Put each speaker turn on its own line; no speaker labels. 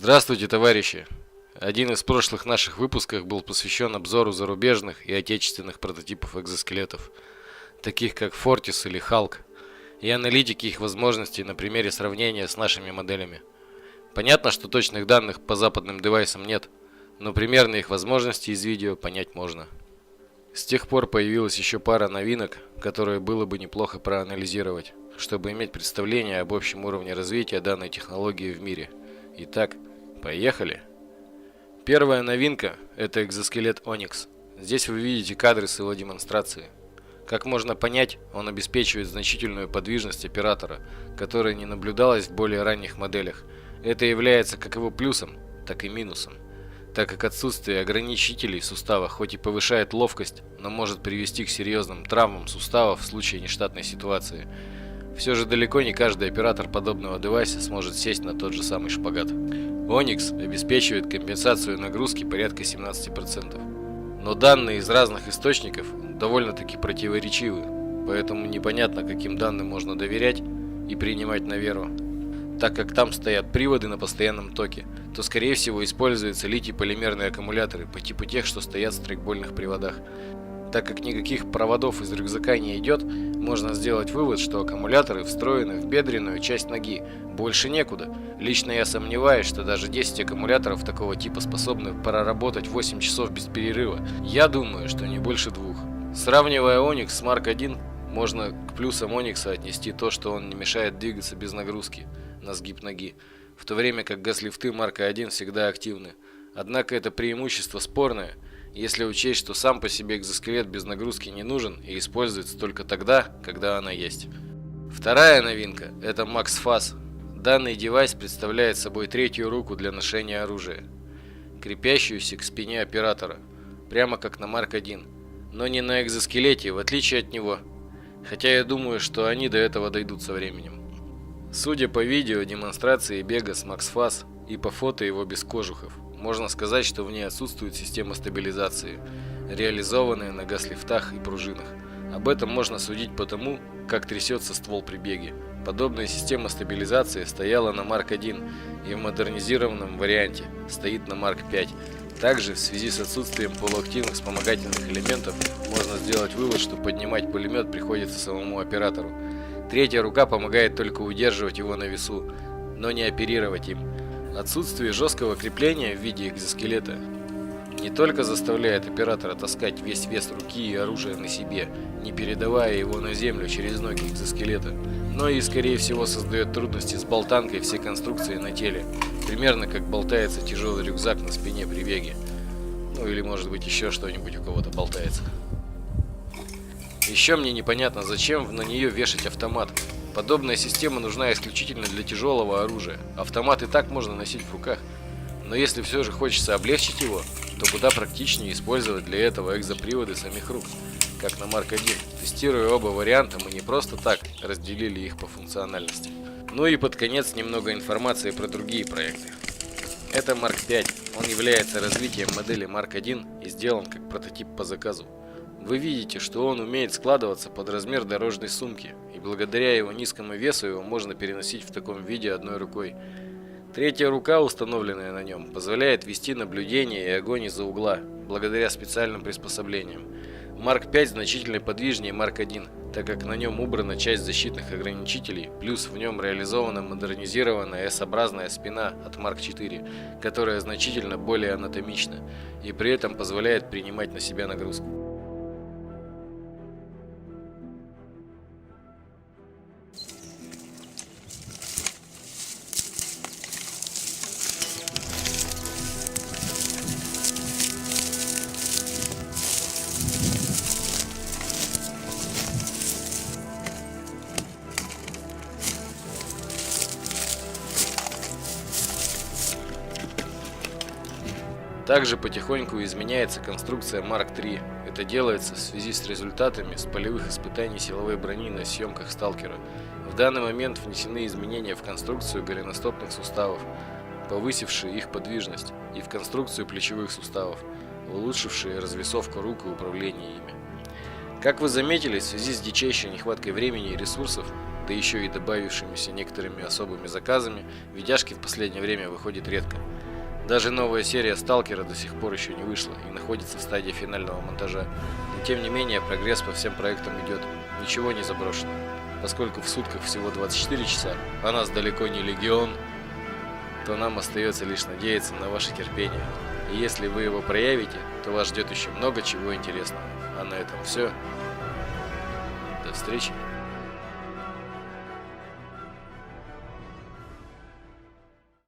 Здравствуйте, товарищи! Один из прошлых наших выпусков был посвящен обзору зарубежных и отечественных прототипов экзоскелетов, таких как Fortis или Hulk, и аналитики их возможностей на примере сравнения с нашими моделями. Понятно, что точных данных по западным девайсам нет, но примерно их возможности из видео понять можно. С тех пор появилась еще пара новинок, которые было бы неплохо проанализировать, чтобы иметь представление об общем уровне развития данной технологии в мире. Итак, поехали! Первая новинка – это экзоскелет Onyx. Здесь вы видите кадры с его демонстрации. Как можно понять, он обеспечивает значительную подвижность оператора, которая не наблюдалась в более ранних моделях. Это является как его плюсом, так и минусом, так как отсутствие ограничителей в суставах хоть и повышает ловкость, но может привести к серьезным травмам суставов в случае нештатной ситуации. Все же далеко не каждый оператор подобного девайса сможет сесть на тот же самый шпагат. Onyx обеспечивает компенсацию нагрузки порядка 17%. Но данные из разных источников довольно-таки противоречивы, поэтому непонятно, каким данным можно доверять и принимать на веру. Так как там стоят приводы на постоянном токе, то скорее всего используются литий-полимерные аккумуляторы по типу тех, что стоят в страйкбольных приводах. Так как никаких проводов из рюкзака не идет, можно сделать вывод, что аккумуляторы встроены в бедренную часть ноги. Больше некуда. Лично я сомневаюсь, что даже 10 аккумуляторов такого типа способны проработать 8 часов без перерыва. Я думаю, что не больше 2. Сравнивая Onyx с Mark 1, можно к плюсам Onyx отнести то, что он не мешает двигаться без нагрузки на сгиб ноги, в то время как газлифты Mark 1 всегда активны. Однако это преимущество спорное, если учесть, что сам по себе экзоскелет без нагрузки не нужен и используется только тогда, когда она есть. Вторая новинка – это MaxFace. Данный девайс представляет собой третью руку для ношения оружия, крепящуюся к спине оператора, прямо как на Mark 1, но не на экзоскелете, в отличие от него, хотя я думаю, что они до этого дойдут со временем. Судя по видео демонстрации бега с MaxFace и по фото его без кожухов, можно сказать, что в ней отсутствует система стабилизации, реализованная на газлифтах и пружинах. Об этом можно судить по тому, как трясется ствол при беге. Подобная система стабилизации стояла на Mark 1 и в модернизированном варианте стоит на Mark 5. Также в связи с отсутствием полуактивных вспомогательных элементов можно сделать вывод, что поднимать пулемет приходится самому оператору. Третья рука помогает только удерживать его на весу, но не оперировать им. Отсутствие жесткого крепления в виде экзоскелета не только заставляет оператора таскать весь вес руки и оружия на себе, не передавая его на землю через ноги экзоскелета, но и, скорее всего, создает трудности с болтанкой всей конструкции на теле, примерно как болтается тяжелый рюкзак на спине при беге. Ну или может быть еще что-нибудь у кого-то болтается. Еще мне непонятно, зачем на нее вешать автомат. Подобная система нужна исключительно для тяжелого оружия. Автомат и так можно носить в руках. Но если все же хочется облегчить его, то куда практичнее использовать для этого экзоприводы самих рук, как на Mark 1. Тестируя оба варианта, мы не просто так разделили их по функциональности. Ну и под конец немного информации про другие проекты. Это Mark 5. Он является развитием модели Mark 1 и сделан как прототип по заказу. Вы видите, что он умеет складываться под размер дорожной сумки, и благодаря его низкому весу его можно переносить в таком виде одной рукой. Третья рука, установленная на нем, позволяет вести наблюдение и огонь из-за угла, благодаря специальным приспособлениям. Mark 5 значительно подвижнее Mark 1, так как на нем убрана часть защитных ограничителей, плюс в нем реализована модернизированная S-образная спина от Mark 4, которая значительно более анатомична и при этом позволяет принимать на себя нагрузку. Также потихоньку изменяется конструкция Mark 3. Это делается в связи с результатами с полевых испытаний силовой брони на съемках Сталкера. В данный момент внесены изменения в конструкцию голеностопных суставов, повысившие их подвижность, и в конструкцию плечевых суставов, улучшившие развесовку рук и управление ими. Как вы заметили, в связи с дичайшей нехваткой времени и ресурсов, да еще и добавившимися некоторыми особыми заказами, видяшки в последнее время выходит редко. Даже новая серия «Сталкера» до сих пор еще не вышла и находится в стадии финального монтажа. Но тем не менее прогресс по всем проектам идет, ничего не заброшено. Поскольку в сутках всего 24 часа, а нас далеко не легион, то нам остается лишь надеяться на ваше терпение. И если вы его проявите, то вас ждет еще много чего интересного. А на этом все. До встречи.